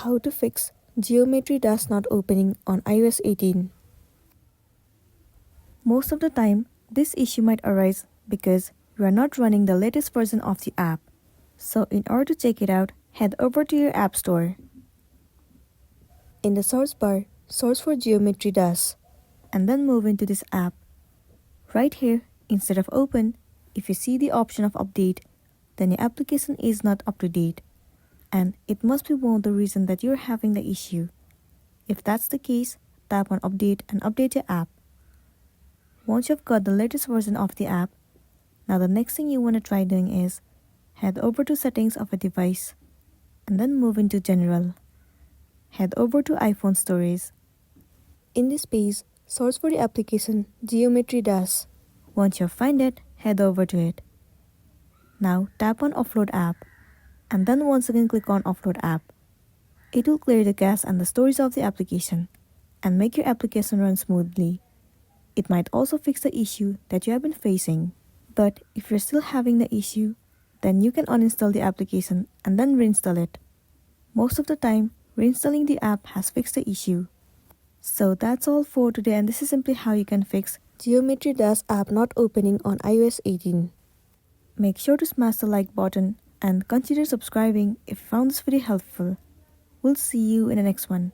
How to fix geometry dash not opening on iOS 18. Most of the time, this issue might arise because you are not running the latest version of the app. So in order to check it out, head over to your App Store. In the search bar, search for geometry dash and then move into this app. Right here, instead of open, if you see the option of update, then your application is not up to date. And it must be one of the reasons that you're having the issue. If that's the case, tap on update and update your app. Once you've got the latest version of the app, now the next thing you want to try doing is head over to settings of a device and then move into general. Head over to iPhone storage. In this page, search for the application Geometry Dash. Once you find it, head over to it. Now tap on Offload App and then once again click on Offload App. It will clear the cache and the storage of the application and make your application run smoothly. It might also fix the issue that you have been facing. But if you're still having the issue, then you can uninstall the application and then reinstall it. Most of the time, reinstalling the app has fixed the issue. So that's all for today, and this is simply how you can fix Geometry Dash app not opening on iOS 18. Make sure to smash the like button and consider subscribing if you found this video helpful. We'll see you in the next one.